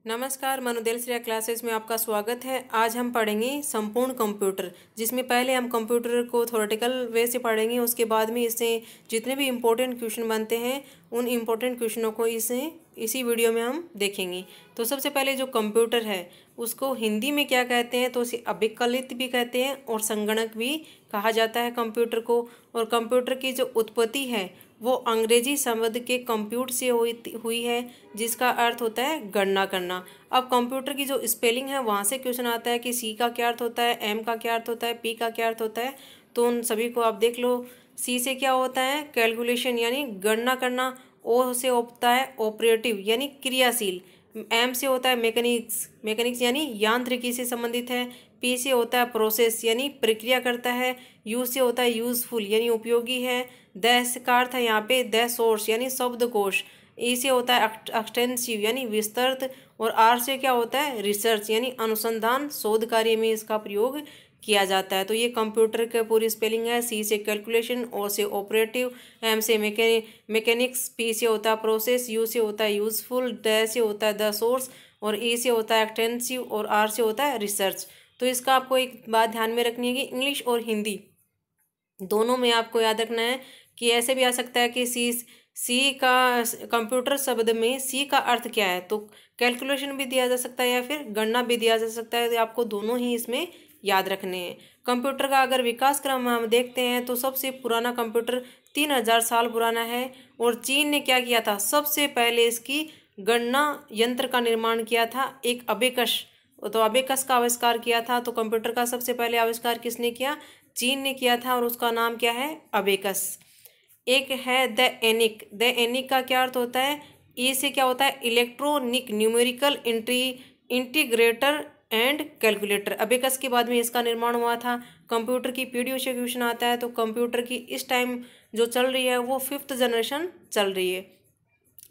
नमस्कार, मनुदेल श्रेया क्लासेस में आपका स्वागत है। आज हम पढ़ेंगे संपूर्ण कंप्यूटर, जिसमें पहले हम कंप्यूटर को थ्योरेटिकल वे से पढ़ेंगे। उसके बाद में इससे जितने भी इम्पोर्टेंट क्वेश्चन बनते हैं उन इम्पोर्टेंट क्वेश्चनों को इसी वीडियो में हम देखेंगे। तो सबसे पहले जो कंप्यूटर है उसको हिंदी में क्या कहते हैं, तो उसे अभिकलित भी कहते हैं और संगणक भी कहा जाता है कंप्यूटर को। और कंप्यूटर की जो उत्पत्ति है वो अंग्रेजी शब्द के कंप्यूट से हुई है, जिसका अर्थ होता है गणना करना। अब कंप्यूटर की जो स्पेलिंग है वहाँ से क्वेश्चन आता है कि सी का क्या अर्थ होता है, एम का क्या अर्थ होता है, पी का क्या अर्थ होता है। तो उन सभी को आप देख लो। सी से क्या होता है, कैलकुलेशन यानी गणना करना। ओ से होता है ऑपरेटिव यानी क्रियाशील। एम से होता है मैकेनिक्स यानी यांत्रिकी से संबंधित है। पी से होता है प्रोसेस यानी प्रक्रिया करता है। यू से होता है यूजफुल यानी उपयोगी है। द का अर्थ है यहाँ पे द सोर्स यानी शब्दकोश। ई से होता है एक्सटेंसिव यानी विस्तृत। और आर से क्या होता है रिसर्च यानी अनुसंधान, शोध कार्य में इसका प्रयोग किया जाता है। तो ये कंप्यूटर का पूरी स्पेलिंग है। सी से कैलकुलेशन, ओ से ऑपरेटिव, एम से मैकेनिक्स, पी से होता है प्रोसेस, यू से होता है यूजफुल, ड से होता है द सोर्स, और ई से होता है एक्सटेंसिव, और आर से होता है रिसर्च। तो इसका आपको एक बात ध्यान में रखनी है कि इंग्लिश और हिंदी दोनों में आपको याद रखना है कि ऐसे भी आ सकता है कि सी का कंप्यूटर शब्द में सी का अर्थ क्या है, तो कैलकुलेशन भी दिया जा सकता है या फिर गणना भी दिया जा सकता है। तो आपको दोनों ही इसमें याद रखने हैं। कंप्यूटर का अगर विकास क्रम हम देखते हैं तो सबसे पुराना कंप्यूटर 3000 साल पुराना है। और चीन ने क्या किया था, सबसे पहले इसकी गणना यंत्र का निर्माण किया था, एक अबेकस। तो अबेकस का आविष्कार किया था। तो कंप्यूटर का सबसे पहले आविष्कार किसने किया, चीन ने किया था, और उसका नाम क्या है, अबेकस। एक है द एनिक का क्या अर्थ होता है, ई से क्या होता है electronic numerical integrator and calculator. Abacus के बाद में इसका निर्माण हुआ था। कंप्यूटर की पीढ़ियों से क्वेश्चन आता है। तो कंप्यूटर की इस टाइम जो चल रही है वो 5th जनरेशन चल रही है।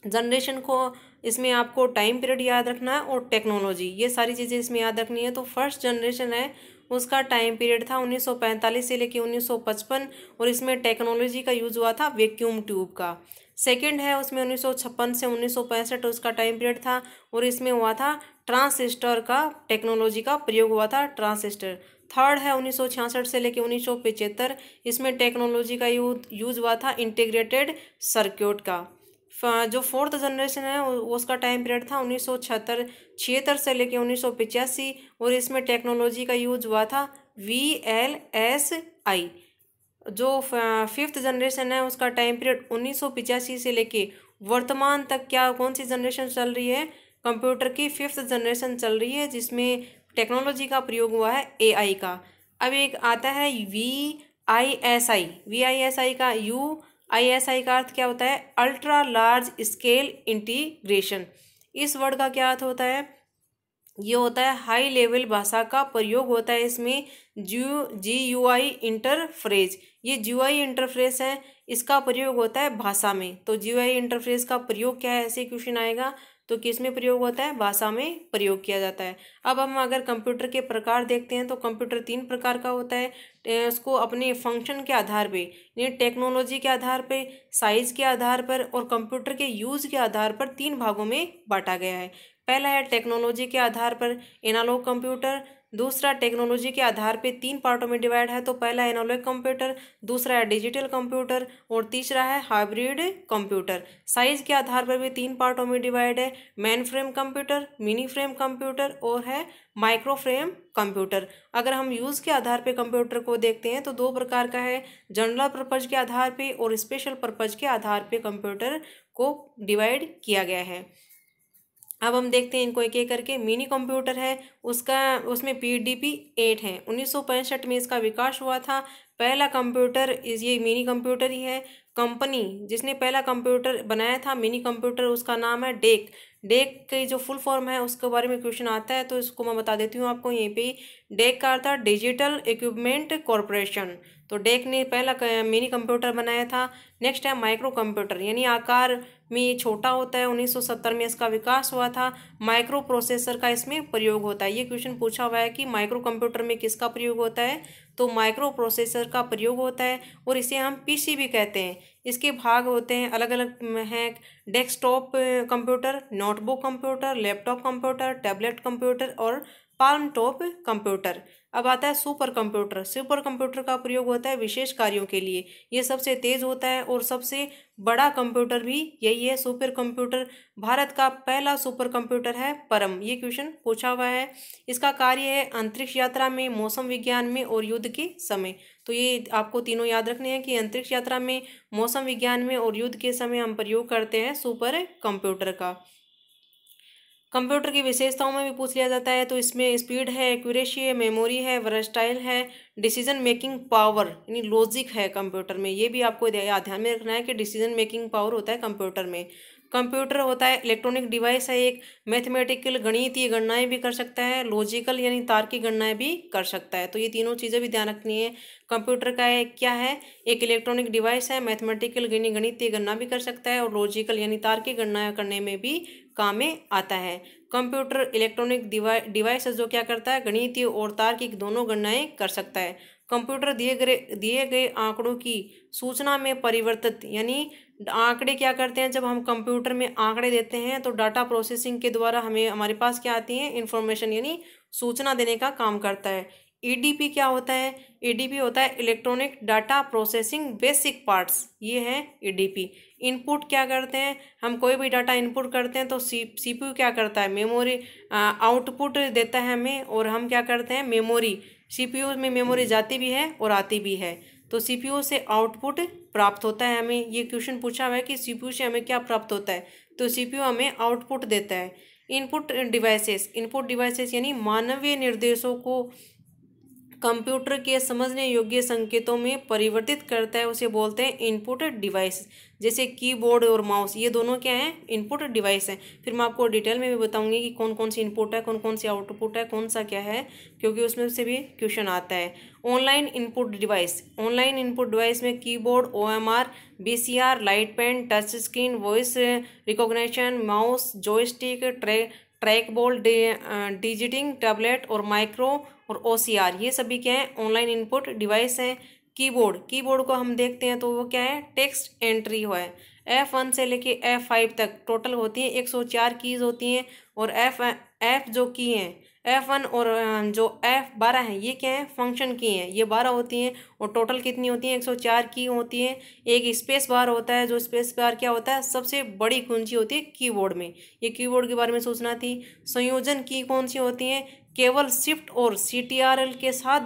जनरेशन को इसमें आपको टाइम पीरियड याद रखना है और टेक्नोलॉजी, ये सारी चीज़ें इसमें याद रखनी है। तो फर्स्ट जनरेशन है उसका टाइम पीरियड था 1945 से लेके 1955, और इसमें टेक्नोलॉजी का यूज़ हुआ था वैक्यूम ट्यूब का। सेकंड है उसमें 1956 से 1965 उसका टाइम पीरियड था, और इसमें हुआ था ट्रांजिस्टर का टेक्नोलॉजी का प्रयोग हुआ था, ट्रांजिस्टर। थर्ड है 1966 से लेके 1975, इसमें टेक्नोलॉजी का यूज़ हुआ था इंटीग्रेटेड सर्किट का। जो फोर्थ जनरेशन है उसका टाइम पीरियड था 1976 से लेके 1985, और इसमें टेक्नोलॉजी का यूज हुआ था VLSI। जो 5th जनरेशन है उसका टाइम पीरियड 1985 से लेके वर्तमान तक क्या कौन सी जनरेशन चल रही है, कंप्यूटर की 5th जनरेशन चल रही है, जिसमें टेक्नोलॉजी का प्रयोग हुआ है AI का। अब एक आता है VISI का ISI का अर्थ क्या होता है, अल्ट्रा लार्ज स्केल इंटीग्रेशन। इस वर्ड का क्या अर्थ होता है, ये होता है हाई लेवल भाषा का प्रयोग होता है इसमें। GUI इंटरफेस, ये GUI इंटरफेस है, इसका प्रयोग होता है भाषा में। तो GUI इंटरफेस का प्रयोग क्या है, ऐसे क्वेश्चन आएगा। तो किस में प्रयोग होता है, भाषा में प्रयोग किया जाता है। अब हम अगर कंप्यूटर के प्रकार देखते हैं तो कंप्यूटर 3 प्रकार का होता है। उसको अपने फंक्शन के आधार पे, यानी टेक्नोलॉजी के आधार पे, साइज के आधार पर और कंप्यूटर के यूज़ के आधार पर 3 भागों में बांटा गया है। पहला है टेक्नोलॉजी के आधार पर एनालॉग कंप्यूटर। दूसरा टेक्नोलॉजी के आधार पे 3 पार्टों में डिवाइड है। तो पहला है एनालॉग कंप्यूटर, दूसरा है डिजिटल कंप्यूटर, और तीसरा है हाइब्रिड कंप्यूटर। साइज के आधार पर भी 3 पार्टों में डिवाइड है, main frame computer, mini frame computer और है माइक्रो फ्रेम कंप्यूटर। अगर हम यूज़ के आधार पे कंप्यूटर को देखते हैं तो 2 प्रकार का है, जनरल पर्पज के आधार पे और स्पेशल पर्पज के आधार पे कंप्यूटर को डिवाइड किया गया है। अब हम देखते हैं इनको एक एक करके। मिनी कंप्यूटर है उसमें PDP 8 है। 1965 में इसका विकास हुआ था। पहला कंप्यूटर ये मिनी कंप्यूटर ही है। कंपनी जिसने पहला कंप्यूटर बनाया था मिनी कंप्यूटर, उसका नाम है डेक। डेक की जो फुल फॉर्म है उसके बारे में क्वेश्चन आता है, तो इसको मैं बता देती हूँ आपको यहीं पे। डेक का अर्थ था डिजिटल इक्विपमेंट कॉरपोरेशन। तो डेक ने पहला मिनी कंप्यूटर बनाया था। नेक्स्ट है माइक्रो कंप्यूटर, यानी आकार में ये छोटा होता है। 1970 में इसका विकास हुआ था। माइक्रो प्रोसेसर का इसमें प्रयोग होता है। ये क्वेश्चन पूछा हुआ है कि माइक्रो कंप्यूटर में किसका प्रयोग होता है, तो माइक्रो प्रोसेसर का प्रयोग होता है, और इसे हम PCB कहते हैं। इसके भाग होते हैं अलग अलग हैं, desktop computer, notebook computer, laptop computer, tablet computer और पाल्म टॉप कंप्यूटर। अब आता है सुपर कंप्यूटर। सुपर कंप्यूटर का प्रयोग होता है विशेष कार्यों के लिए, ये सबसे तेज होता है और सबसे बड़ा कंप्यूटर भी यही है, सुपर कंप्यूटर। भारत का पहला सुपर कंप्यूटर है परम, ये क्वेश्चन पूछा हुआ है। इसका कार्य है अंतरिक्ष यात्रा में, मौसम विज्ञान में और युद्ध के समय। तो ये आपको तीनों याद रखने हैं कि अंतरिक्ष यात्रा में, मौसम विज्ञान में और युद्ध के समय हम प्रयोग करते हैं सुपर कंप्यूटर का। कंप्यूटर की विशेषताओं में भी पूछ लिया जाता है, तो इसमें स्पीड है, एक्यूरेसी है, मेमोरी है, वर्सटाइल है, डिसीजन मेकिंग पावर यानी लॉजिक है कंप्यूटर में। ये भी आपको ध्यान में रखना है कि डिसीजन मेकिंग पावर होता है कंप्यूटर में। कंप्यूटर होता है इलेक्ट्रॉनिक डिवाइस है, एक मैथमेटिकल गणितीय गणनाएं भी कर सकता है, लॉजिकल यानी तार्किक गणनाएं भी कर सकता है। तो ये तीनों चीज़ें भी ध्यान रखनी है। कंप्यूटर का क्या है, एक इलेक्ट्रॉनिक डिवाइस है, मैथमेटिकल गणितीय गणना भी कर सकता है और लॉजिकल यानी तार्किक गणना करने में भी काम में आता है। कंप्यूटर इलेक्ट्रॉनिक डिवाइस जो क्या करता है, गणितीय और तार्किक दोनों गणनाएं कर सकता है। कंप्यूटर दिए गए आंकड़ों की सूचना में परिवर्तित यानी आंकड़े क्या करते हैं, जब हम कंप्यूटर में आंकड़े देते हैं तो डाटा प्रोसेसिंग के द्वारा हमें हमारे पास क्या आती है, इंफॉर्मेशन यानी सूचना देने का काम करता है। ईडीपी क्या होता है, ईडीपी होता है electronic data processing basic parts, ये है ईडीपी। इनपुट क्या करते हैं, हम कोई भी डाटा इनपुट करते हैं तो सीपीयू क्या करता है, मेमोरी आउटपुट देता है हमें, और हम क्या करते हैं, मेमोरी, सीपीयू में मेमोरी जाती भी है और आती भी है, तो सीपीयू से आउटपुट प्राप्त होता है हमें। ये क्वेश्चन पूछा हुआ है कि सीपीयू से हमें क्या प्राप्त होता है, तो सीपीयू हमें आउटपुट देता है। इनपुट डिवाइसेस यानी मानवीय निर्देशों को कंप्यूटर के समझने योग्य संकेतों में परिवर्तित करता है, उसे बोलते हैं इनपुट डिवाइस। जैसे कीबोर्ड और माउस, ये दोनों क्या हैं, इनपुट डिवाइस हैं। फिर मैं आपको डिटेल में भी बताऊंगी कि कौन कौन सी इनपुट है, कौन कौन सी आउटपुट है, कौन सा क्या है, क्योंकि उसमें से भी क्वेश्चन आता है। ऑनलाइन इनपुट डिवाइस में keyboard, OMR, BCR, light pen, touch screen, voice recognition, mouse, joystick, track ball, digitizing tablet और माइक्रो और ओसीआर, ये सभी क्या है, ऑनलाइन इनपुट डिवाइस हैं। कीबोर्ड को हम देखते हैं तो वो क्या है, टेक्स्ट एंट्री हुआ है। F1 से लेके F5 तक टोटल होती है 104 कीज होती हैं, और F जो की हैं, F1 और जो F12 हैं, ये क्या है, फंक्शन की हैं, ये 12 होती हैं, और टोटल कितनी होती हैं, 104 की होती हैं। एक स्पेस बार होता है, जो स्पेस बार क्या होता है, सबसे बड़ी कुंजी होती है कीबोर्ड में। ये कीबोर्ड के बारे में सोचना थी। संयोजन की कौन सी होती हैं, केवल शिफ्ट और CTRL के साथ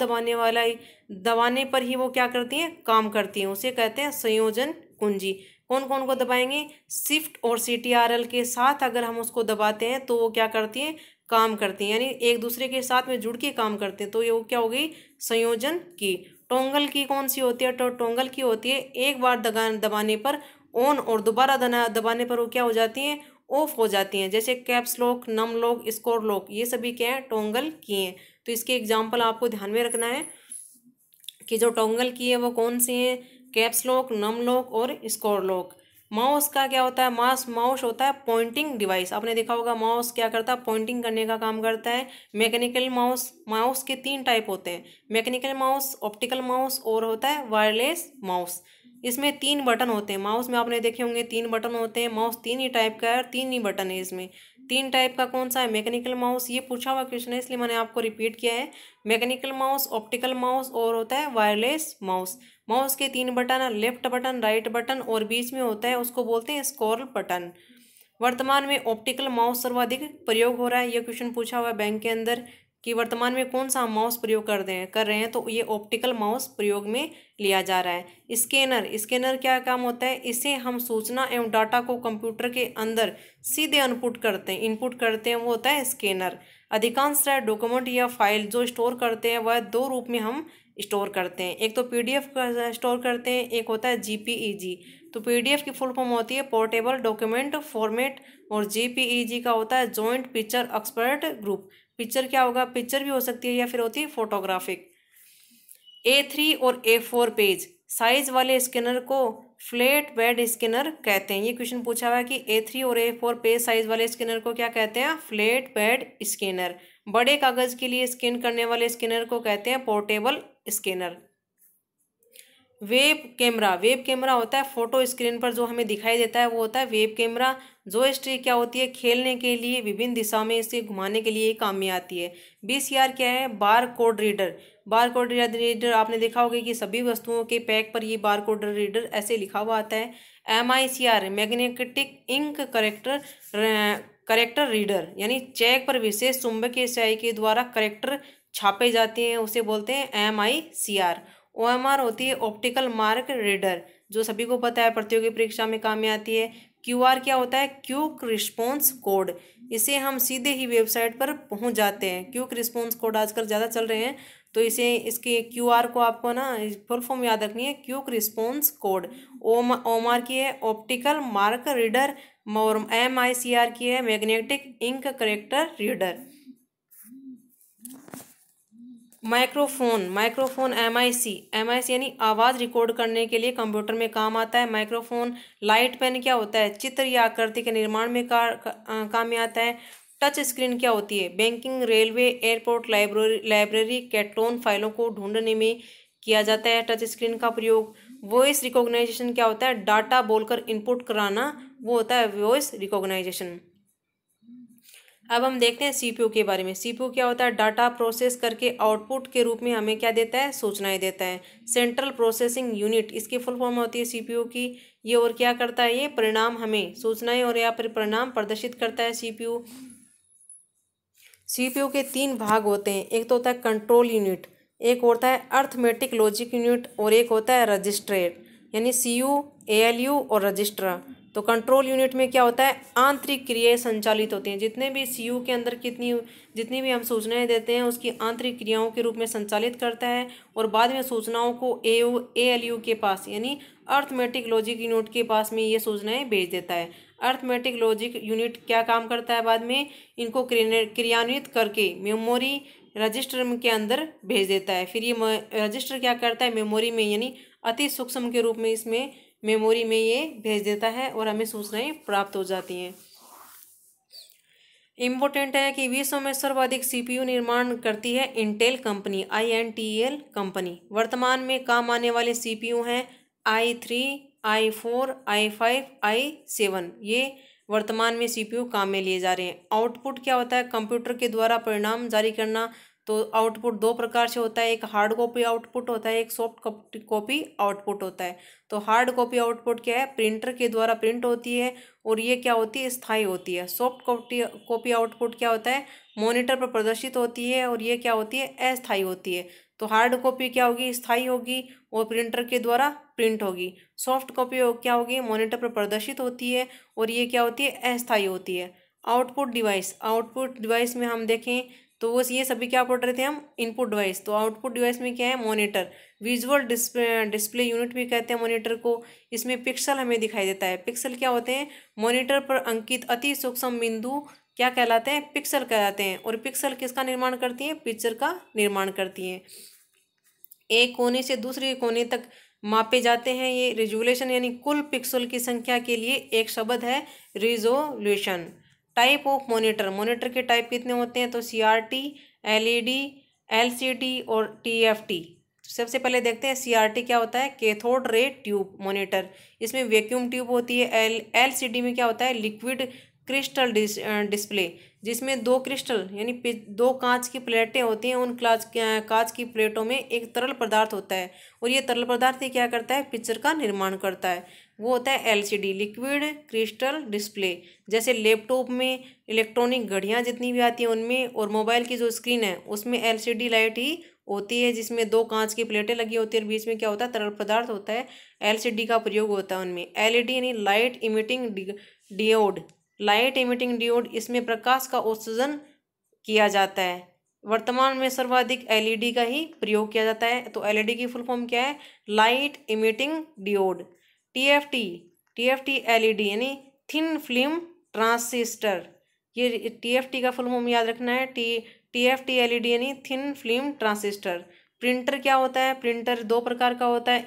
दबाने पर ही वो क्या करती हैं, काम करती हैं, उसे कहते हैं संयोजन कुंजी। कौन कौन को दबाएंगे, शिफ्ट और CTRL के साथ अगर हम उसको दबाते हैं तो वो क्या करती हैं, काम करती हैं, यानी एक दूसरे के साथ में जुड़ के काम करते हैं, तो ये वो क्या हो गई, संयोजन की। टोंगल की कौन सी होती है, तो टोंगल की होती है एक बार दबाने पर ऑन और दोबारा दबाने पर वो क्या हो जाती हैं, ऑफ हो जाती हैं। जैसे caps lock, num lock, scroll lock, ये सभी क्या है, टोंगल की हैं। तो इसके एग्जाम्पल आपको ध्यान में रखना है कि जो टोंगल की है वो कौन सी है, कैप्स लॉक, नम लॉक और स्कोर लॉक। माउस का क्या होता है, माउस होता है पॉइंटिंग डिवाइस। आपने देखा होगा माउस क्या करता है, पॉइंटिंग करने का काम करता है। मैकेनिकल माउस के 3 टाइप होते हैं, मैकेनिकल माउस, ऑप्टिकल माउस और होता है वायरलेस माउस। इसमें 3 बटन होते हैं माउस में, आपने देखे होंगे 3 बटन होते हैं। माउस 3 ही टाइप का है और 3 ही बटन है इसमें। 3 टाइप का कौन सा है, मैकेनिकल माउस, ये पूछा हुआ क्वेश्चन है इसलिए मैंने आपको रिपीट किया है। मैकेनिकल माउस, ऑप्टिकल माउस और होता है वायरलेस माउस। माउस के 3 button, left button, right button और बीच में होता है, उसको बोलते हैं स्क्रॉल बटन। वर्तमान में ऑप्टिकल माउस सर्वाधिक प्रयोग हो रहा है, यह क्वेश्चन पूछा हुआ है बैंक के अंदर कि वर्तमान में कौन सा माउस प्रयोग कर रहे हैं, तो ये ऑप्टिकल माउस प्रयोग में लिया जा रहा है। स्कैनर क्या काम होता है, इससे हम सूचना एवं डाटा को कंप्यूटर के अंदर सीधे इनपुट करते हैं, वो होता है स्कैनर। अधिकांश डॉक्यूमेंट या फाइल जो स्टोर करते हैं वह 2 रूप में हम स्टोर करते हैं, एक तो PDF का स्टोर करते हैं, एक होता है JPEG। तो PDF की फुल फॉर्म होती है पोर्टेबल डॉक्यूमेंट फॉर्मेट, और JPEG का होता है joint picture expert group. Picture क्या होगा, पिक्चर भी हो सकती है या फिर होती है फोटोग्राफिक। A3 और A4 पेज साइज वाले स्कैनर को फ्लैट बेड स्कैनर कहते हैं। ये क्वेश्चन पूछा हुआ है कि A3 और A4 पेज साइज वाले स्कैनर को क्या कहते हैं, फ्लैट बेड स्कैनर। बड़े कागज के लिए स्कैन करने वाले स्कैनर को कहते हैं पोर्टेबल स्कैनर। वेब कैमरा होता है फोटो स्क्रीन पर जो हमें दिखाई देता है, वो होता है वेब कैमरा। जॉयस्टिक क्या होती है, खेलने के लिए विभिन्न दिशाओं में इसे घुमाने के लिए काम में आती है। वीसीआर क्या है, bar code reader. Bar code reader आपने देखा होगा कि सभी वस्तुओं के पैक पर ये बार कोड रीडर ऐसे लिखा हुआ आता है। MICR magnetic ink character reader, यानी चेक पर विशेष चुंबकीय स्याही के द्वारा करेक्टर छापे जाते हैं, उसे बोलते हैं MICR। OMR होती है ऑप्टिकल मार्क रीडर, जो सभी को पता है, प्रतियोगी परीक्षा में काम में आती है। QR क्या होता है, क्विक रिस्पॉन्स कोड। इसे हम सीधे ही वेबसाइट पर पहुंच जाते हैं। क्विक रिस्पॉन्स कोड आजकल ज़्यादा चल रहे हैं, तो इसके QR को आपको ना फुल फॉर्म याद रखनी है, क्विक रिस्पॉन्स कोड। OMR की है ऑप्टिकल मार्क रीडर और MICR की है magnetic ink character reader. Microphone MIC यानी आवाज़ रिकॉर्ड करने के लिए कंप्यूटर में काम आता है माइक्रोफोन। लाइट पेन क्या होता है, चित्र या आकृति के निर्माण में काम में आता है। टच स्क्रीन क्या होती है, banking, railway, airport, library, catalogue फाइलों को ढूंढने में किया जाता है टच स्क्रीन का प्रयोग। वॉइस रिकॉग्नाइजेशन क्या होता है, डाटा बोलकर इनपुट कराना, वो होता है वॉइस रिकॉग्नाइजेशन। अब हम देखते हैं सीपीयू के बारे में। सीपीयू क्या होता है, डाटा प्रोसेस करके आउटपुट के रूप में हमें क्या देता है, सूचनाएं देता है। सेंट्रल प्रोसेसिंग यूनिट इसकी फुल फॉर्म होती है सीपीयू की। ये और क्या करता है, ये परिणाम हमें सूचनाएं और या फिर परिणाम प्रदर्शित करता है सीपीयू। सीपीयू के 3 भाग होते हैं, एक तो होता है कंट्रोल यूनिट, एक होता है अर्थमेटिक लॉजिक यूनिट और एक होता है रजिस्टर, यानी CU, ALU और रजिस्टर। तो कंट्रोल यूनिट में क्या होता है, आंतरिक क्रियाएं संचालित होती हैं। जितने भी CU के अंदर जितनी भी हम सूचनाएं देते हैं उसकी आंतरिक क्रियाओं के रूप में संचालित करता है और बाद में सूचनाओं को ALU के पास यानी अर्थमेटिक लॉजिक यूनिट के पास में ये सूचनाएं भेज देता है। अर्थमेटिक लॉजिक यूनिट क्या काम करता है, बाद में इनको क्रियान्वित करके मेमोरी रजिस्टर के अंदर भेज देता है। फिर ये रजिस्टर क्या करता है, मेमोरी में यानी अति सूक्ष्म के रूप में इसमें मेमोरी में ये भेज देता है और हमें सूचनाएं प्राप्त हो जाती हैं। इम्पोर्टेंट है कि विश्व में सर्वाधिक सीपीयू निर्माण करती है इंटेल कंपनी, INTEL कंपनी। वर्तमान में काम आने वाले सीपीयू हैं i3, i4, i5, i7। ये वर्तमान में सीपीयू काम में लिए जा रहे हैं। आउटपुट क्या होता है, कंप्यूटर के द्वारा परिणाम जारी करना। तो आउटपुट 2 प्रकार से होता है, एक हार्ड कॉपी आउटपुट होता है, एक सॉफ्ट कॉपी आउटपुट होता है। तो हार्ड कॉपी आउटपुट क्या है, प्रिंटर के द्वारा प्रिंट होती है और ये क्या होती है, स्थायी होती है। सॉफ्ट कॉपी आउटपुट क्या होता है, मॉनिटर पर प्रदर्शित होती है और ये क्या होती है, अस्थायी होती है। तो हार्ड कॉपी क्या होगी, स्थायी होगी और प्रिंटर के द्वारा प्रिंट होगी। सॉफ्ट कॉपी क्या होगी, मॉनिटर पर प्रदर्शित होती है और ये क्या होती है, अस्थायी होती है। आउटपुट डिवाइस में हम देखें तो वो ये सभी क्या पढ़ रहे थे हम, इनपुट डिवाइस। तो आउटपुट डिवाइस में क्या है, मॉनिटर। विजुअल डिस्प्ले यूनिट भी कहते हैं मॉनिटर को। इसमें पिक्सल हमें दिखाई देता है। पिक्सल क्या होते हैं, मॉनिटर पर अंकित अति सूक्ष्म बिंदु क्या कहलाते हैं, पिक्सल कहलाते हैं। और पिक्सल किसका निर्माण करती हैं, पिक्चर का निर्माण करती हैं। एक कोने से दूसरे कोने तक मापे जाते हैं। ये रिजोल्यूशन यानी कुल पिक्सल की संख्या के लिए एक शब्द है रिजोल्यूशन। टाइप ऑफ मॉनिटर के टाइप कितने होते हैं, तो CRT, LED, LCD और TFT। सबसे पहले देखते हैं CRT क्या होता है, कैथोड रे ट्यूब मॉनिटर। इसमें वैक्यूम ट्यूब होती है। LCD में क्या होता है, लिक्विड क्रिस्टल डिस्प्ले, जिसमें 2 क्रिस्टल यानी 2 कांच की प्लेटें होती हैं। उन कांच की प्लेटों में एक तरल पदार्थ होता है और ये तरल पदार्थ ही क्या करता है, पिक्चर का निर्माण करता है। वो होता है LCD, लिक्विड क्रिस्टल डिस्प्ले। जैसे लैपटॉप में इलेक्ट्रॉनिक घड़ियाँ जितनी भी आती हैं उनमें, और मोबाइल की जो स्क्रीन है उसमें LCD लाइट ही होती है, जिसमें 2 कांच की प्लेटें लगी होती है और बीच में क्या होता है, तरल पदार्थ होता है। LCD का प्रयोग होता है उनमें। LED यानी लाइट इमिटिंग डियोड, इसमें प्रकाश का उत्सर्जन किया जाता है। वर्तमान में सर्वाधिक LED का ही प्रयोग किया जाता है। तो LED की फुल फॉर्म क्या है, light emitting diode. TFT LED यानी थिन फिल्म ट्रांजिस्टर। ये TFT का फुल फॉर्म याद रखना है, TFT LED यानी थिन फिल्म ट्रांजिस्टर। प्रिंटर क्या होता है, प्रिंटर 2 प्रकार का होता है,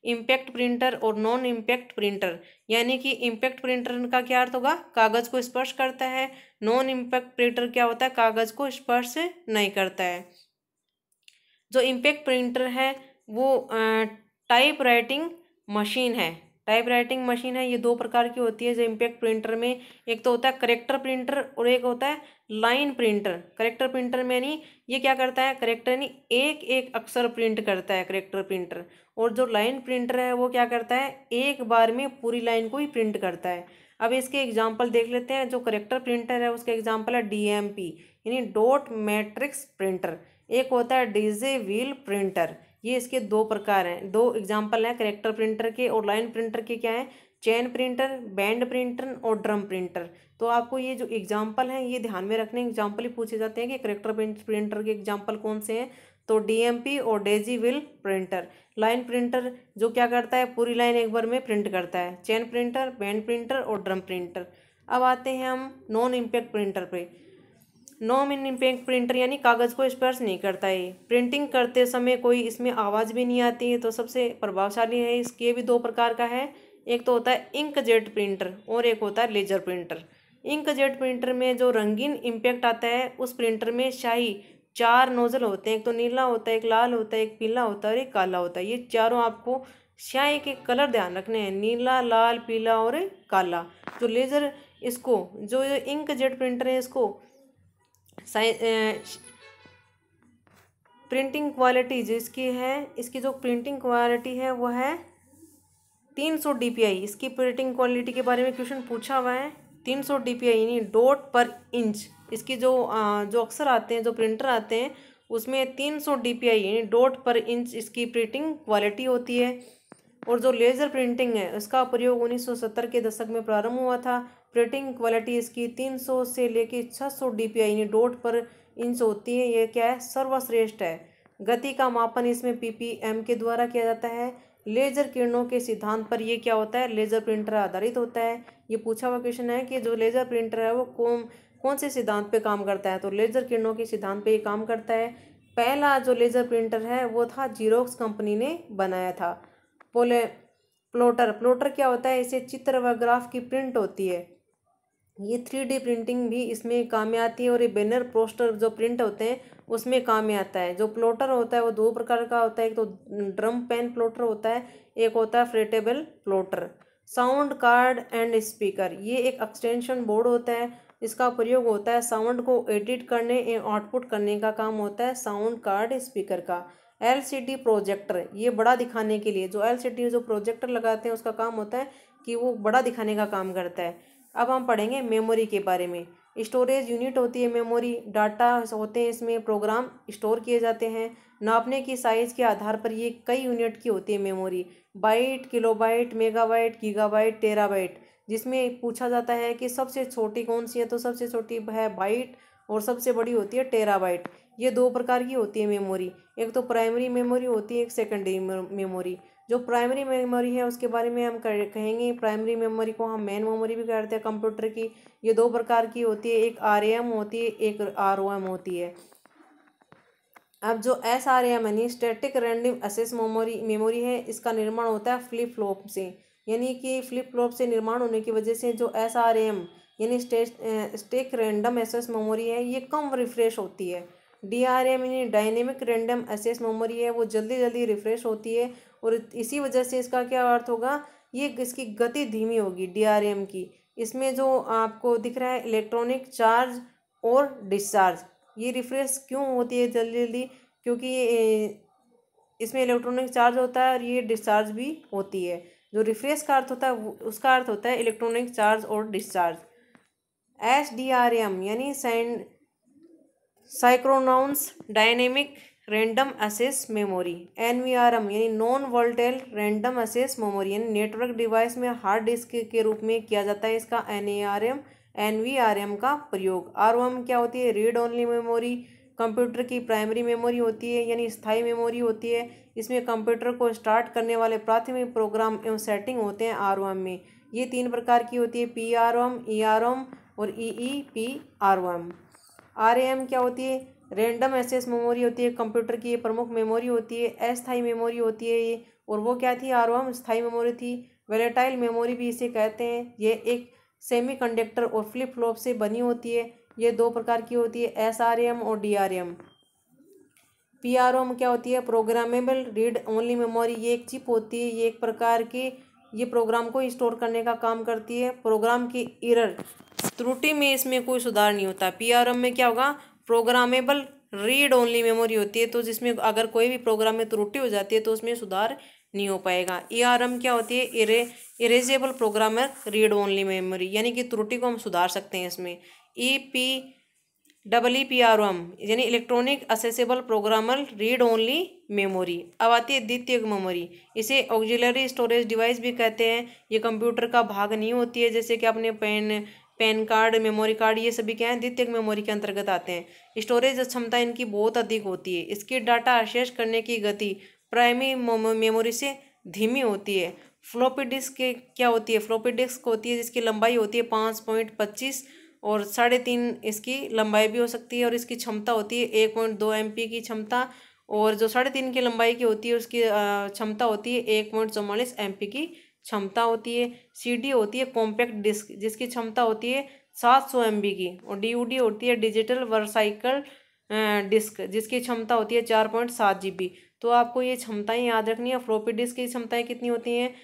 इम्पैक्ट प्रिंटर और नॉन इम्पैक्ट प्रिंटर। यानी कि इम्पैक्ट प्रिंटर का क्या अर्थ होगा, कागज़ को स्पर्श करता है। नॉन इम्पैक्ट प्रिंटर क्या होता है, कागज़ को स्पर्श नहीं करता है। जो इम्पैक्ट प्रिंटर है वो टाइप राइटिंग मशीन है। टाइप राइटिंग मशीन है, ये दो प्रकार की होती है जो इम्पैक्ट प्रिंटर में। एक तो होता है करेक्टर प्रिंटर और एक होता है लाइन प्रिंटर। करेक्टर प्रिंटर में यानी ये क्या करता है, करेक्टर यानी एक एक अक्षर प्रिंट करता है करेक्टर प्रिंटर। और जो लाइन प्रिंटर है वो क्या करता है, एक बार में पूरी लाइन को ही प्रिंट करता है। अब इसके एग्जाम्पल देख लेते हैं। जो करेक्टर प्रिंटर है उसका एग्जाम्पल है DMP यानी डॉट मैट्रिक्स प्रिंटर। एक होता है डीजे व्हील प्रिंटर। ये इसके दो प्रकार हैं, दो एग्जाम्पल हैं करेक्टर प्रिंटर के। और लाइन प्रिंटर के क्या है, चेन प्रिंटर, बैंड प्रिंटर और ड्रम प्रिंटर। तो आपको ये जो एग्जाम्पल हैं ये ध्यान में रखने, एग्जाम्पल ही पूछे जाते हैं कि करेक्टर प्रिंटर के एग्जाम्पल कौन से हैं। तो DMP और Daisy wheel printer. Line printer जो क्या करता है, पूरी लाइन एक बार में प्रिंट करता है। चेन प्रिंटर, बैंड प्रिंटर और ड्रम प्रिंटर। अब आते हैं हम नॉन इम्पैक्ट प्रिंटर पे। नॉन इम्पैक्ट प्रिंटर यानी कागज़ को स्पर्श नहीं करता है। प्रिंटिंग करते समय कोई इसमें आवाज़ भी नहीं आती है। तो सबसे प्रभावशाली है, इसके भी दो प्रकार का है। एक तो होता है इंकजेट प्रिंटर और एक होता है लेजर प्रिंटर। इंकजेट प्रिंटर में जो रंगीन इम्पैक्ट आता है उस प्रिंटर में शाही 4 नोजल होते हैं। एक तो नीला होता है, एक लाल होता है, एक पीला होता है और एक काला होता है। ये चारों आपको स्याही के कलर ध्यान रखने हैं, नीला, लाल, पीला और काला। जो लेजर इसको जो इंकजेट प्रिंटर है इसको प्रिंटिंग क्वालिटी जो इसकी है, इसकी जो प्रिंटिंग क्वालिटी है वो है 300 DPI। इसकी प्रिंटिंग क्वालिटी के बारे में क्वेश्चन पूछा हुआ है। 300 DPI यानी डॉट पर इंच। इसकी जो अक्षर आते हैं, जो प्रिंटर आते हैं उसमें 300 DPI यानी डॉट पर इंच इसकी प्रिंटिंग क्वालिटी होती है। और जो लेज़र प्रिंटिंग है उसका प्रयोग 1970 के दशक में प्रारंभ हुआ था। प्रिंटिंग क्वालिटी इसकी 300 से लेके 600 DPI यानी डॉट पर इंच होती है। ये क्या है, सर्वश्रेष्ठ है। गति का मापन इसमें PPM के द्वारा किया जाता है। लेजर किरणों के सिद्धांत पर ये क्या होता है, लेजर प्रिंटर आधारित होता है। ये पूछा हुआ क्वेश्चन है कि जो लेजर प्रिंटर है वो कौन से सिद्धांत पे काम करता है। तो लेजर किरणों के सिद्धांत पे ये काम करता है। पहला जो लेजर प्रिंटर है वो था जीरोक्स कंपनी ने बनाया था। प्लोटर क्या होता है, इसे चित्र व ग्राफ की प्रिंट होती है। ये 3D प्रिंटिंग भी इसमें काम में आती है। और ये बैनर पोस्टर जो प्रिंट होते हैं उसमें काम में आता है। जो प्लोटर होता है वो दो प्रकार का होता है, एक तो ड्रम पेन प्लोटर होता है, एक होता है flatbed plotter. Sound card and speaker, ये एक एक्सटेंशन बोर्ड होता है। इसका प्रयोग होता है साउंड को एडिट करने एवं आउटपुट करने का काम होता है साउंड कार्ड स्पीकर का। LCD प्रोजेक्टर, ये बड़ा दिखाने के लिए जो LCD जो प्रोजेक्टर लगाते हैं उसका काम होता है कि वो बड़ा दिखाने का काम करता है। अब हम पढ़ेंगे मेमोरी के बारे में। स्टोरेज यूनिट होती है मेमोरी, डाटा होते हैं इसमें, प्रोग्राम स्टोर किए जाते हैं। नापने की साइज़ के आधार पर ये कई यूनिट की होती है memory, byte, kilobyte, megabyte, gigabyte, terabyte. जिसमें पूछा जाता है कि सबसे छोटी कौन सी है, तो सबसे छोटी है बाइट और सबसे बड़ी होती है टेराबाइट। ये दो प्रकार की होती है मेमोरी, एक तो प्राइमरी मेमोरी होती है, एक सेकेंडरी मेमोरी। जो प्राइमरी मेमोरी है उसके बारे में हम कहेंगे, प्राइमरी मेमोरी को हम मेन मेमोरी भी कहते हैं कंप्यूटर की। ये दो प्रकार की होती है, एक RAM होती है, एक ROM होती है। अब जो SRAM यानी स्टैटिक रैंडम एक्सेस मेमोरी है, इसका निर्माण होता है फ्लिप फ्लॉप से। यानी कि फ्लिप फ्लॉप से निर्माण होने की वजह से जो SRAM यानी स्टैटिक रैंडम एक्सेस मेमोरी है ये कम रिफ्रेश होती है। DRM यानी डायनेमिक रैंडम एक्सेस मेमोरी है, वो जल्दी जल्दी रिफ्रेश होती है। और इसी वजह से इसका क्या अर्थ होगा, ये इसकी गति धीमी होगी DRM की। इसमें जो आपको दिख रहा है इलेक्ट्रॉनिक चार्ज और डिस्चार्ज, ये रिफ्रेश क्यों होती है जल्दी जल्दी, क्योंकि ये इसमें इलेक्ट्रॉनिक चार्ज होता है और ये डिस्चार्ज भी होती है। जो रिफ्रेश का अर्थ होता है उसका अर्थ होता है इलेक्ट्रॉनिक चार्ज और डिस्चार्ज। SDRM यानी synchronous dynamic random access memory. NVRM यानी non volatile random access memory, यानी नेटवर्क डिवाइस में हार्ड डिस्क के रूप में किया जाता है इसका NVRM का प्रयोग। ROM क्या होती है, रीड ओनली मेमोरी। कंप्यूटर की प्राइमरी मेमोरी होती है यानी स्थायी मेमोरी होती है। इसमें कंप्यूटर को स्टार्ट करने वाले प्राथमिक प्रोग्राम एवं सेटिंग होते हैं ROM में। ये 3 प्रकार की होती है, PROM, EROM और EEPROM। RAM क्या होती है, रैंडम एक्सेस मेमोरी होती है कंप्यूटर की, ये प्रमुख मेमोरी होती है। अस्थायी मेमोरी होती है ये, और वो क्या थी, ROM स्थायी मेमोरी थी। वोलेटाइल मेमोरी भी इसे कहते हैं, ये एक सेमीकंडक्टर और फ्लिप फ्लॉप से बनी होती है। ये दो प्रकार की होती है, SRAM और DRM। PROM क्या होती है, प्रोग्रामेबल रीड ओनली मेमोरी। ये एक चिप होती है, ये एक प्रकार की, ये प्रोग्राम को स्टोर करने का काम करती है। प्रोग्राम की एरर, त्रुटि में इसमें कोई सुधार नहीं होता। PROM में क्या होगा, प्रोग्रामेबल रीड ओनली मेमोरी होती है, तो जिसमें अगर कोई भी प्रोग्राम में त्रुटि हो जाती है तो उसमें सुधार नहीं हो पाएगा। ERM क्या होती है, erasable programmer read only memory, यानी कि त्रुटि को हम सुधार सकते हैं इसमें। EPROM यानी electronic accessible programmer read only memory. अब आती है द्वितीयक मेमोरी, इसे ऑक्सिलरी स्टोरेज डिवाइस भी कहते हैं। ये कंप्यूटर का भाग नहीं होती है, जैसे कि अपने पैन कार्ड, मेमोरी कार्ड, ये सभी क्या है, द्वितीयक मेमोरी के अंतर्गत आते हैं। स्टोरेज क्षमता इनकी बहुत अधिक होती है। इसकी डाटा एक्सेस करने की गति प्राइमरी मेमोरी से धीमी होती है। फ्लॉपी डिस्क के क्या होती है, फ्लॉपी डिस्क होती है जिसकी लंबाई होती है 5.25 और 3.5 इसकी लंबाई भी हो सकती है, और इसकी क्षमता होती है 1.2 MB की क्षमता, और जो 3.5 की लंबाई की होती है उसकी क्षमता होती है 1.44 MB की क्षमता होती है। CD होती है कॉम्पैक्ट डिस्क, जिसकी क्षमता होती है 700 MB की, और DVD होती है डिजिटल वर्साइकल डिस्क, जिसकी क्षमता होती है 4.7 GB। तो आपको ये क्षमताएं याद रखनी है। फ्लॉपी डिस्क की क्षमताएं कितनी होती हैं,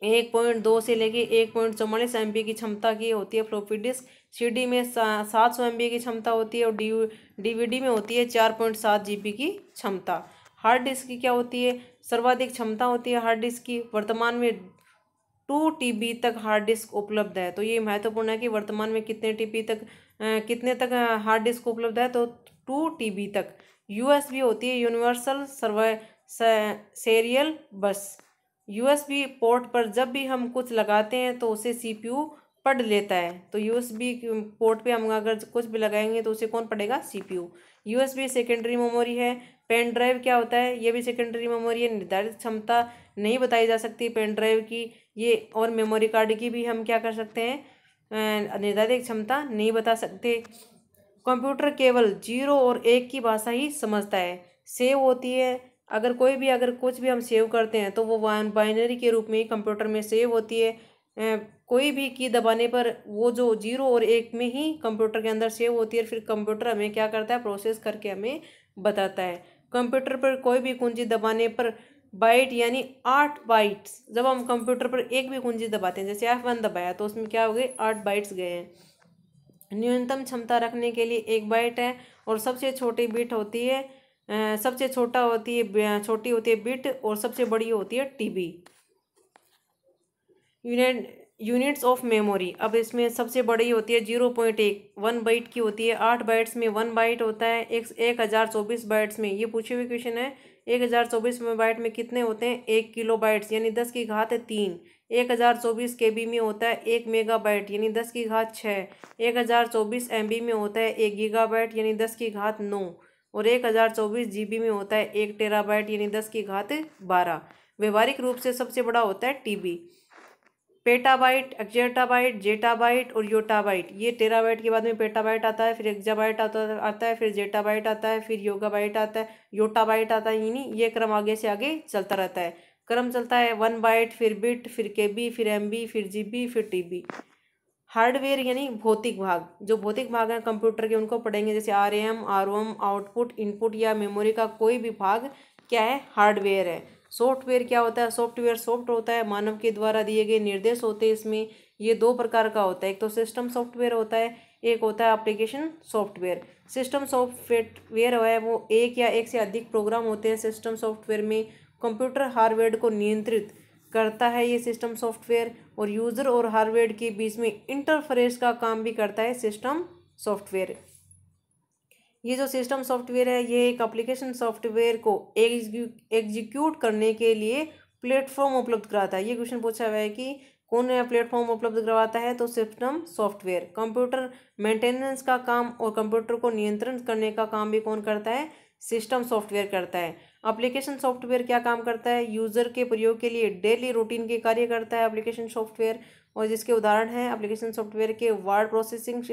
1.2 से लेके 1.44 MB की क्षमता की होती है फ्लॉपी डिस्क। CD में 700 MB की क्षमता होती है, और DVD में होती है 4.7 GB की क्षमता। हार्ड डिस्क की क्या होती है, सर्वाधिक क्षमता होती है हार्ड डिस्क की। वर्तमान में 2 TB तक हार्ड डिस्क उपलब्ध है। तो ये महत्वपूर्ण है कि वर्तमान में कितने तक हार्ड डिस्क उपलब्ध है, तो 2 TB तक। USB होती है यूनिवर्सल सीरियल बस। USB पोर्ट पर जब भी हम कुछ लगाते हैं तो उसे CPU पढ़ लेता है। तो USB पोर्ट पे हम अगर कुछ भी लगाएंगे तो उसे कौन पढ़ेगा, CPU। USB सेकेंडरी मेमोरी है। पेन ड्राइव क्या होता है, ये भी सेकेंडरी मेमोरी है। निर्धारित क्षमता नहीं बताई जा सकती पेन ड्राइव की, ये, और मेमोरी कार्ड की भी हम क्या कर सकते हैं, निर्धारित क्षमता नहीं बता सकते। कंप्यूटर केवल 0 और 1 की भाषा ही समझता है। सेव होती है, अगर कुछ भी हम सेव करते हैं तो वो बाइनरी के रूप में ही कंप्यूटर में सेव होती है। कोई भी की दबाने पर वो जो 0 और 1 में ही कंप्यूटर के अंदर सेव होती है, फिर कंप्यूटर हमें क्या करता है, प्रोसेस करके हमें बताता है। कंप्यूटर पर कोई भी कुंजी दबाने पर बाइट यानी 8 बाइट्स, जब हम कंप्यूटर पर एक भी कुंजी दबाते हैं, जैसे F1 दबाया तो उसमें क्या हो गए, 8 बाइट्स गए हैं। न्यूनतम क्षमता रखने के लिए 1 बाइट है, और सबसे छोटी बिट होती है, सबसे छोटी होती है बिट, और सबसे बड़ी होती है TB। यूनिट्स ऑफ मेमोरी, अब इसमें सबसे बड़ी होती है 0.1 1 बाइट की होती है। 8 बाइट्स में 1 बाइट होता है। 1024 बाइट्स में, ये पूछे हुए क्वेश्चन है, 1024 बाइट में कितने होते हैं, 1 किलो बाइट्स यानी 10 की घात 3। 1024 KB में होता है 1 मेगाबाइट यानी 10 की घात 6। 1024 MB में होता है 1 गीगाबाइट यानी 10 की घात 9, और 1024 GB में होता है 1 टेराबाइट यानी 10 की घात 12। व्यवहारिक रूप से सबसे बड़ा होता है TB। पेटाबाइट, एक्जेटाबाइट, जेटाबाइट और योटाबाइट, ये टेराबाइट के बाद में पेटाबाइट आता है, फिर एक्जाबाइट आता है, फिर जेटाबाइट आता है, फिर योगाबाइट आता है, योटाबाइट आता है, यानी ये क्रम आगे से आगे चलता रहता है। क्रम चलता है 1 बाइट, फिर बिट, फिर KB, फिर MB, फिर GB, फिर TB। हार्डवेयर यानी भौतिक भाग, जो भौतिक भाग हैं कंप्यूटर के उनको पढ़ेंगे, जैसे RAM, ROM, आउटपुट, इनपुट या मेमोरी का कोई भी भाग क्या है, हार्डवेयर है। सॉफ्टवेयर क्या होता है, सॉफ्टवेयर सॉफ्ट होता है, मानव के द्वारा दिए गए निर्देश होते हैं इसमें। ये 2 प्रकार का होता है, एक तो सिस्टम सॉफ्टवेयर होता है, एक होता है एप्लीकेशन सॉफ्टवेयर। सिस्टम सॉफ्टवेयर है वो एक या एक से अधिक प्रोग्राम होते हैं सिस्टम सॉफ्टवेयर में। कंप्यूटर हार्डवेयर को नियंत्रित करता है ये सिस्टम सॉफ्टवेयर, और यूज़र और हार्डवेयर के बीच में इंटरफेरेंस का काम भी करता है सिस्टम सॉफ्टवेयर। ये जो सिस्टम सॉफ्टवेयर है ये एक एप्लीकेशन सॉफ्टवेयर को एग्जीक्यूट करने के लिए प्लेटफॉर्म उपलब्ध कराता है। ये क्वेश्चन पूछा हुआ है कि कौन प्लेटफॉर्म उपलब्ध करवाता है, तो सिस्टम सॉफ्टवेयर। कंप्यूटर मेंटेनेंस का काम और कंप्यूटर को नियंत्रण करने का काम भी कौन करता है, सिस्टम सॉफ्टवेयर करता है। एप्लीकेशन सॉफ्टवेयर क्या काम करता है, यूज़र के प्रयोग के लिए डेली रूटीन के कार्य करता है एप्लीकेशन सॉफ्टवेयर, और जिसके उदाहरण है एप्लीकेशन सॉफ्टवेयर के word processing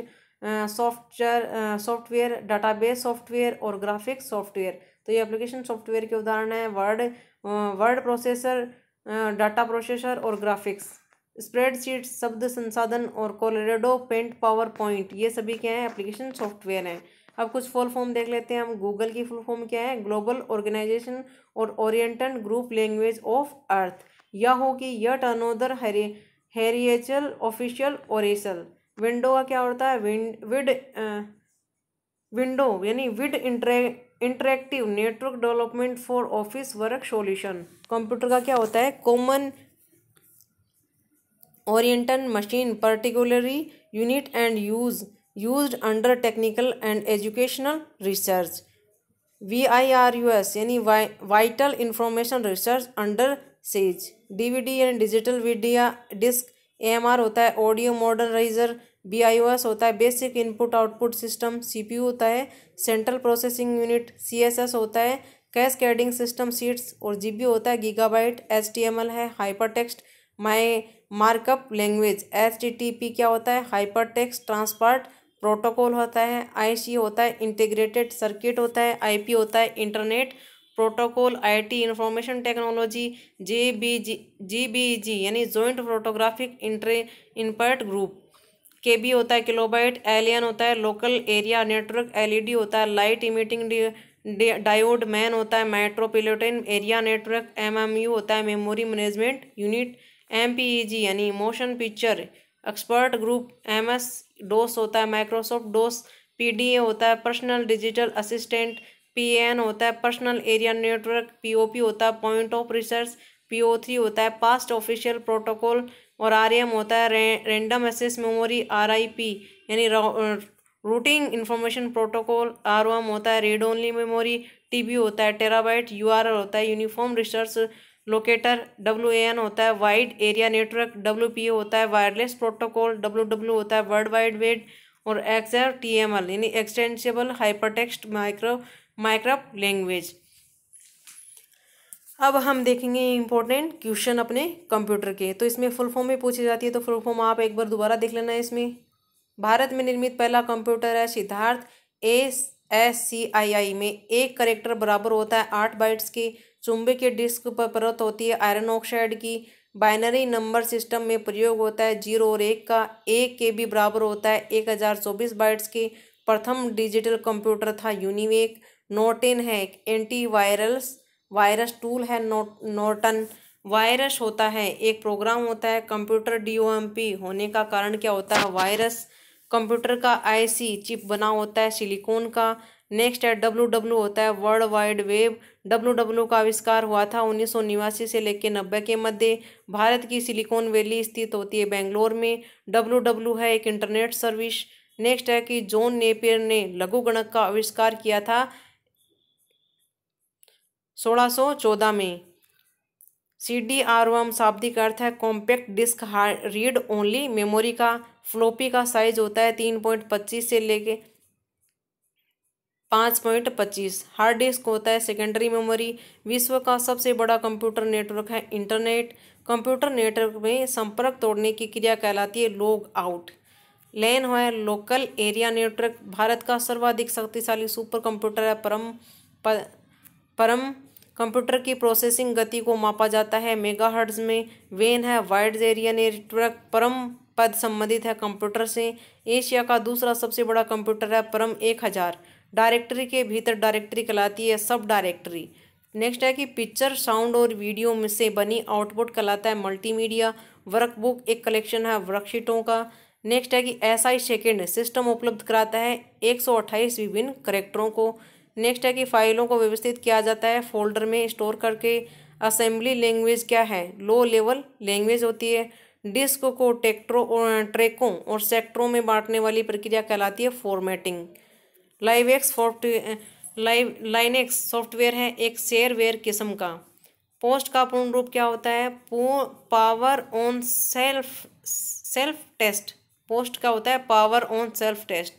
software, database software और ग्राफिक्स सॉफ्टवेयर। तो ये एप्लीकेशन सॉफ्टवेयर के उदाहरण है वर्ड प्रोसेसर, डाटा प्रोसेसर और ग्राफिक्स। स्प्रेडशीट, शब्द संसाधन और कोलोरेडो पेंट, पावर पॉइंट, ये सभी क्या है, एप्लीकेशन सॉफ्टवेयर हैं। अब कुछ फुल फॉर्म देख लेते हैं हम। गूगल की फुल फॉर्म क्या है? ग्लोबल ऑर्गेनाइजेशन और oriented group language of earth. यह होगी yet another hierarchical official oracle. Window का क्या होता है? विंडो यानी wide interactive network development for office work solution. Computer का क्या होता है? Common oriented machine particularly unit and used under technical and educational research. VIRUS यानी vital information research under seize. DVD यानी डिजिटल मीडिया डिस्क। AMR होता है audio modernizer. BIOS होता है basic input output system. CPU होता है central processing unit. CSS होता है कैस्केडिंग सिस्टम सीट्स। और GB होता है गीगाबाइट। HTML है hyper text markup language. HTTP क्या होता है? हाइपर टेक्स्ट ट्रांसपोर्ट प्रोटोकॉल होता है। IC होता है इंटीग्रेटेड सर्किट होता है। IP होता है internet protocol. IT information technology. GBG यानी जॉइंट फोटोग्राफिक इनपर्ट ग्रुप। KB होता है किलोबाइट। एलियन होता है लोकल एरिया नेटवर्क। LED होता है लाइट इमिटिंग डायोड। मैन होता है मेट्रोपॉलिटन एरिया नेटवर्क। MMU होता है मेमोरी मैनेजमेंट यूनिट। MPEG यानी motion picture expert group. MS DOS होता है माइक्रोसॉफ्ट DOS। PDA होता है पर्सनल डिजिटल असिस्टेंट। PAN होता है पर्सनल एरिया नेटवर्क। POP होता है पॉइंट ऑफ रिसर्च। PO3 होता है पास्ट ऑफिशियल प्रोटोकॉल। और RM होता है रैंडम एक्सेस मेमोरी। RIP यानी रूटिंग इंफॉर्मेशन प्रोटोकॉल। ROM होता है रीड ओनली मेमोरी। TB होता है टेराबाइट। URL होता है यूनिफॉर्म रिसर्च लोकेटर। WAN होता है वाइड एरिया नेटवर्क। WPA होता है वायरलेस प्रोटोकॉल। WW होता है वर्ल्ड वाइड वेब। और XRTML यानी एक्सटेंसिबल हाइपरटेक्स्ट माइक्रोप लैंग्वेज। अब हम देखेंगे इंपॉर्टेंट क्वेश्चन अपने कंप्यूटर के। तो इसमें फुल फॉर्म में पूछी जाती है, तो फुल फॉर्म आप एक बार दोबारा देख लेना है। इसमें भारत में निर्मित पहला कंप्यूटर है सिद्धार्थ। ASCII में एक करेक्टर बराबर होता है 8 बाइट्स के। चुंबकीय डिस्क पर परत होती है आयरन ऑक्साइड की। बाइनरी नंबर सिस्टम में प्रयोग होता है 0 और 1 का। 1 KB बराबर होता है 1024 बाइट्स के। प्रथम डिजिटल कंप्यूटर था यूनिवेक। नॉर्टन है एंटी वायरस टूल है नॉर्टन। वायरस होता है एक प्रोग्राम होता है। कंप्यूटर DOMP होने का कारण क्या होता है? वायरस। कंप्यूटर का IC चिप बना होता है सिलिकॉन का। नेक्स्ट है WW होता है वर्ल्ड वाइड वेब। WW का आविष्कार हुआ था 1989 से लेकर 90 के मध्य। भारत की सिलिकॉन वैली स्थित होती है बेंगलोर में। WW है एक इंटरनेट सर्विस। नेक्स्ट है कि जॉन नेपियर ने लघुगणक का आविष्कार किया था 1614 में। CD-ROM शाब्दिक अर्थ है compact disc read only memory का। फ्लोपी का साइज होता है 3.25 से लेके 5.25। हार्ड डिस्क होता है सेकेंडरी मेमोरी। विश्व का सबसे बड़ा कंप्यूटर नेटवर्क है इंटरनेट। कंप्यूटर नेटवर्क में संपर्क तोड़ने की क्रिया कहलाती है लॉग आउट। LAN है लोकल एरिया नेटवर्क। भारत का सर्वाधिक शक्तिशाली सुपर कंप्यूटर है परम कंप्यूटर की प्रोसेसिंग गति को मापा जाता है मेगाहर्ट्ज में। वेन है वाइड एरिया नेटवर्क। परम पद संबंधित है कंप्यूटर से। एशिया का दूसरा सबसे बड़ा कंप्यूटर है परम 1000। डायरेक्टरी के भीतर डायरेक्टरी कहलाती है सब डायरेक्टरी। नेक्स्ट है कि पिक्चर साउंड और वीडियो में से बनी आउटपुट कहलाता है मल्टीमीडिया। वर्कबुक एक कलेक्शन है वर्कशीटों का। नेक्स्ट है कि SI सेकेंड सिस्टम उपलब्ध कराता है 128 विभिन्न करेक्टरों को। नेक्स्ट है कि फाइलों को व्यवस्थित किया जाता है फोल्डर में स्टोर करके। असेंबली लैंग्वेज क्या है? लो लेवल लैंग्वेज होती है। डिस्क को ट्रैकों और सेक्टरों में बांटने वाली प्रक्रिया कहलाती है फॉर्मेटिंग। लाइनेक्स सॉफ्टवेयर है एक शेयरवेयर किस्म का। पोस्ट का पूर्ण रूप क्या होता है? Power on self test. Post का होता है पावर ऑन सेल्फ टेस्ट।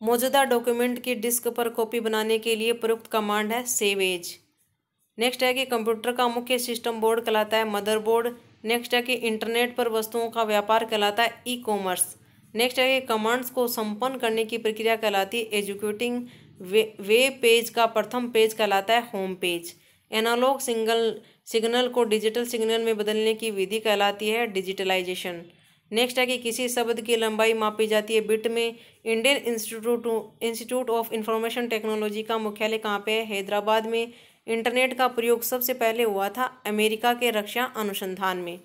मौजूदा डॉक्यूमेंट की डिस्क पर कॉपी बनाने के लिए प्रयुक्त कमांड है सेव एज। नेक्स्ट है कि कंप्यूटर का मुख्य सिस्टम बोर्ड कहलाता है मदरबोर्ड। नेक्स्ट है कि इंटरनेट पर वस्तुओं का व्यापार कहलाता है ई-कॉमर्स। नेक्स्ट है कि कमांड्स को संपन्न करने की प्रक्रिया कहलाती है एग्जीक्यूटिंग। वेब पेज का प्रथम पेज कहलाता है होम पेज। एनालॉग सिग्नल को डिजिटल सिग्नल में बदलने की विधि कहलाती है डिजिटलाइजेशन। नेक्स्ट है कि किसी शब्द की लंबाई मापी जाती है बिट में। Indian institute of information technology का मुख्यालय कहाँ पे है? हैदराबाद में। इंटरनेट का प्रयोग सबसे पहले हुआ था अमेरिका के रक्षा अनुसंधान में।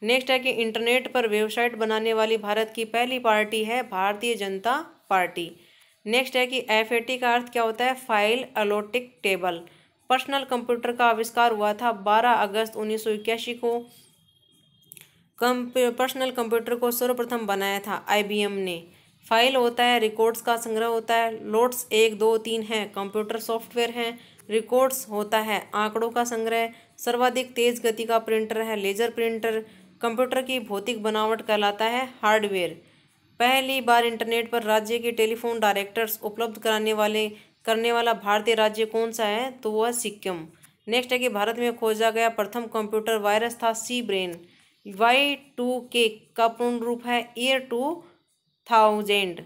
नेक्स्ट है कि इंटरनेट पर वेबसाइट बनाने वाली भारत की पहली पार्टी है भारतीय जनता पार्टी। नेक्स्ट है कि FAT का अर्थ क्या होता है? फाइल अलॉटिक टेबल। पर्सनल कंप्यूटर का आविष्कार हुआ था 12 अगस्त 1981 को। पर्सनल कंप्यूटर को सर्वप्रथम बनाया था IBM ने। फाइल होता है रिकॉर्ड्स का संग्रह होता है। लोड्स 1 2 3 है कंप्यूटर सॉफ्टवेयर है। रिकॉर्ड्स होता है आंकड़ों का संग्रह। सर्वाधिक तेज गति का प्रिंटर है लेजर प्रिंटर। कंप्यूटर की भौतिक बनावट कहलाता है हार्डवेयर। पहली बार इंटरनेट पर राज्य के टेलीफोन डायरेक्टर्स उपलब्ध करने वाला भारतीय राज्य कौन सा है? तो वह सिक्किम। नेक्स्ट है कि भारत में खोजा गया प्रथम कंप्यूटर वायरस था सी ब्रेन। Y2K का पूर्ण रूप है ईयर 2000।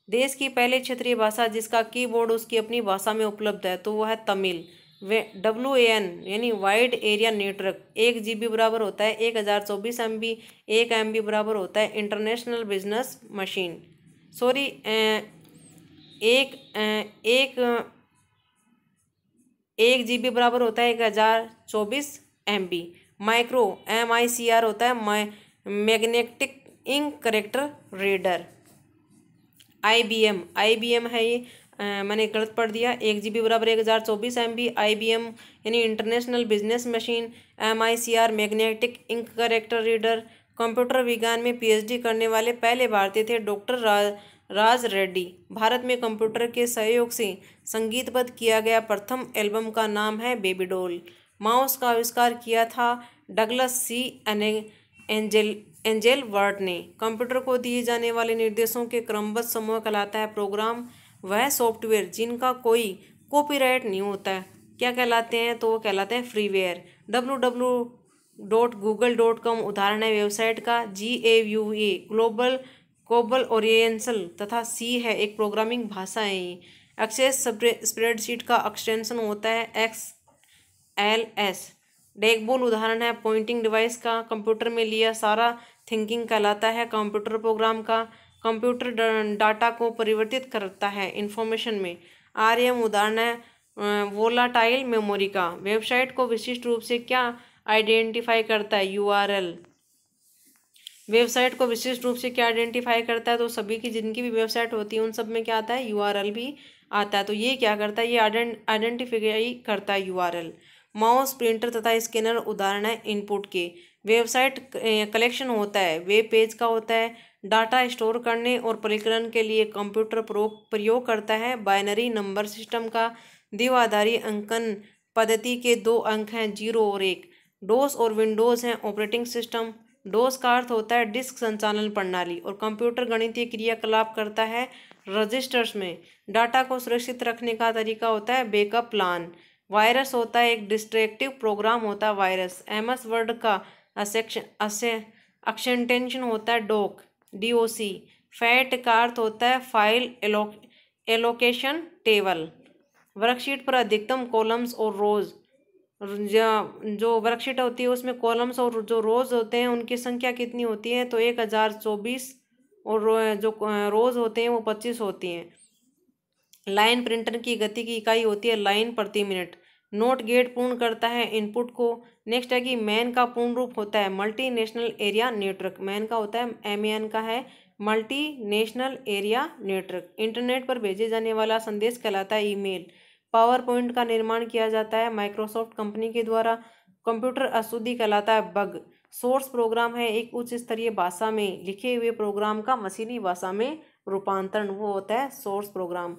देश की पहली क्षेत्रीय भाषा जिसका कीबोर्ड उसकी अपनी भाषा में उपलब्ध है तो वह है तमिल। WAN यानी वाइड एरिया नेटवर्क 1 GB बराबर होता है 1024 MB। 1 MB बराबर होता है इंटरनेशनल बिजनेस मशीन। सॉरी, एक GB बराबर होता है 1024 MB। माइक्रो MICR होता है magnetic ink character reader. IBM है ये, मैंने गलत पढ़ दिया। 1 GB बराबर 1024 MB। IBM यानी international business machine. MICR magnetic ink character reader. Computer विज्ञान में PhD करने वाले पहले भारतीय थे डॉक्टर राज रेड्डी। भारत में कंप्यूटर के सहयोग से संगीतबद्ध किया गया प्रथम एल्बम का नाम है बेबी डॉल। माउस का आविष्कार किया था डगलस C एंजेल वर्ट ने। कंप्यूटर को दिए जाने वाले निर्देशों के क्रमबद्ध समूह कहलाता है प्रोग्राम। वह सॉफ्टवेयर जिनका कोई कॉपीराइट नहीं होता है क्या कहलाते हैं? तो वो कहलाते हैं फ्रीवेयर। www.google.com उदाहरण है वेबसाइट का। GAUA ग्लोबल कोबल ओरिएंटल तथा C है एक प्रोग्रामिंग भाषा है ये। एक्सेस स्प्रेडशीट का एक्सटेंशन होता है XLS। डेगबॉल उदाहरण है पॉइंटिंग डिवाइस का। कंप्यूटर में लिया सारा थिंकिंग कहलाता है कंप्यूटर प्रोग्राम का। कंप्यूटर डाटा को परिवर्तित करता है इंफॉर्मेशन में। RM उदाहरण है वोलाटाइल मेमोरी का। वेबसाइट को विशिष्ट रूप से क्या आइडेंटिफाई करता है? URL। वेबसाइट को विशिष्ट रूप से क्या आइडेंटिफाई करता है? तो सभी की जिनकी भी वेबसाइट होती है उन सब में क्या आता है? URL भी आता है। तो ये क्या करता है? ये आइडेंटिफाई करता है URL। माउस प्रिंटर तथा स्कैनर उदाहरण है इनपुट के। वेबसाइट कलेक्शन होता है वेब पेज का होता है। डाटा स्टोर करने और परिकलन के लिए कंप्यूटर प्रयोग करता है बाइनरी नंबर सिस्टम का। द्विआधारी अंकन पद्धति के 2 अंक हैं 0 और 1। डोस और विंडोज़ हैं ऑपरेटिंग सिस्टम। डोस का अर्थ होता है डिस्क संचालन प्रणाली और कंप्यूटर गणितीय क्रियाकलाप करता है रजिस्टर्स में। डाटा को सुरक्षित रखने का तरीका होता है बैकअप प्लान। वायरस होता है एक डिस्ट्रक्टिव प्रोग्राम होता है वायरस। MS वर्ड का एक्सटेंशन होता है DOC। फैट का अर्थ होता है फाइल एलोकेशन टेबल। वर्कशीट पर अधिकतम कॉलम्स और रोज, जो वर्कशीट होती है उसमें कॉलम्स और जो रोज होते हैं उनकी संख्या कितनी होती है? तो 1024 और जो रोज होते हैं वो 25 होती हैं। लाइन प्रिंटर की गति की इकाई होती है लाइन प्रति मिनट। नोट गेट पूर्ण करता है इनपुट को। नेक्स्ट है कि मैन का पूर्ण रूप होता है multi national area network. Man का होता है MAN का है multi national area network. Internet पर भेजे जाने वाला संदेश कहलाता है ईमेल। पावर पॉइंट का निर्माण किया जाता है माइक्रोसॉफ्ट कंपनी के द्वारा। कंप्यूटर अशुद्धि कहलाता है बग। सोर्स प्रोग्राम है एक उच्च स्तरीय भाषा में लिखे हुए प्रोग्राम का मशीनी भाषा में रूपांतरण, वो होता है सोर्स प्रोग्राम।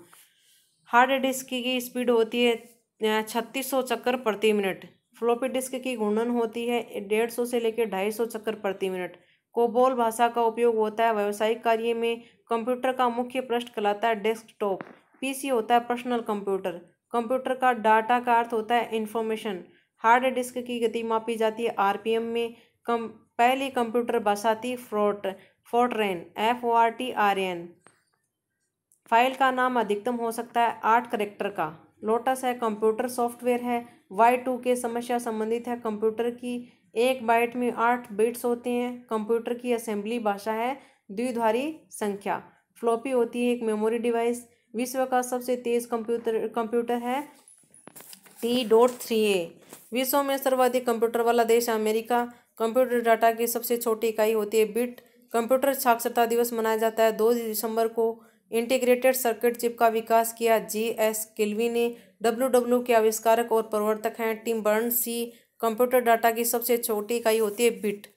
हार्ड डिस्क की स्पीड होती है 3600 चक्कर प्रति मिनट। फ्लॉपी डिस्क की घूर्णन होती है 150 से लेकर 250 चक्कर प्रति मिनट। कोबोल भाषा का उपयोग होता है व्यावसायिक कार्य में। कंप्यूटर का मुख्य पृष्ठ कहलाता है डेस्कटॉप। PC होता है पर्सनल कंप्यूटर। कंप्यूटर का डाटा का अर्थ होता है इंफॉर्मेशन। हार्ड डिस्क की गति मापी जाती है RPM में। पहली कंप्यूटर भाषा थी फोर्ट्रैन FORTRAN। फाइल का नाम अधिकतम हो सकता है 8 करेक्टर का। लोटस है कंप्यूटर सॉफ्टवेयर है। Y2K समस्या संबंधित है कंप्यूटर की एक बाइट में 8 बिट्स होते हैं। कंप्यूटर की असेंबली भाषा है द्विआधारी संख्या। फ्लॉपी होती है एक मेमोरी डिवाइस। विश्व का सबसे तेज कंप्यूटर है T.3a। विश्व में सर्वाधिक कंप्यूटर वाला देश है अमेरिका। कंप्यूटर डाटा की सबसे छोटी इकाई होती है बिट। कंप्यूटर साक्षरता दिवस मनाया जाता है 2 दिसंबर को। इंटीग्रेटेड सर्किट चिप का विकास किया G.S. किल्वी ने। WW के आविष्कारक और प्रवर्तक हैं टिम बर्नर्स-ली। कंप्यूटर डाटा की सबसे छोटी इकाई होती है बिट।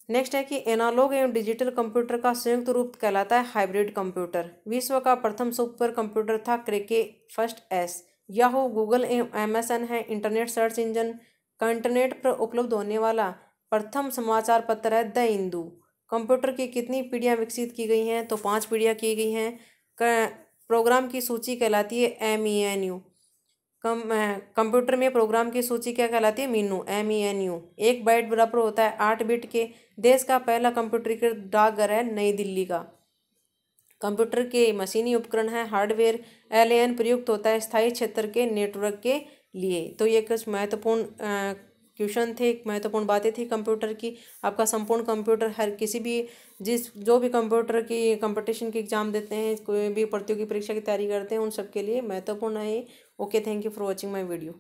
नेक्स्ट है कि एनालॉग एवं डिजिटल कंप्यूटर का संयुक्त रूप कहलाता है हाइब्रिड कंप्यूटर। विश्व का प्रथम सुपर कंप्यूटर था क्रेके फर्स्ट एस। याहू, गूगल एवं MSN है इंटरनेट सर्च इंजन। का इंटरनेट पर उपलब्ध होने वाला प्रथम समाचार पत्र है द हिंदू। कंप्यूटर की कितनी पीढ़ियाँ विकसित की गई हैं? तो 5 पीढ़ियाँ की गई हैं। प्रोग्राम की सूची कहलाती है MENU। कंप्यूटर में प्रोग्राम की सूची क्या कहलाती है? MENU। एक बाइट बराबर होता है 8 बिट के। देश का पहला कंप्यूटरीकृत डाकघर है नई दिल्ली का। कंप्यूटर के मशीनी उपकरण है हार्डवेयर। LAN प्रयुक्त होता है स्थायी क्षेत्र के नेटवर्क के लिए। तो ये कुछ महत्वपूर्ण क्वेश्चन थे, महत्वपूर्ण बातें थी कंप्यूटर की। आपका संपूर्ण कंप्यूटर हर किसी भी जो भी कंप्यूटर की कंपटीशन की एग्जाम देते हैं, कोई भी प्रतियोगी परीक्षा की तैयारी करते हैं, उन सब के लिए महत्वपूर्ण है। Okay, thank you for watching my video.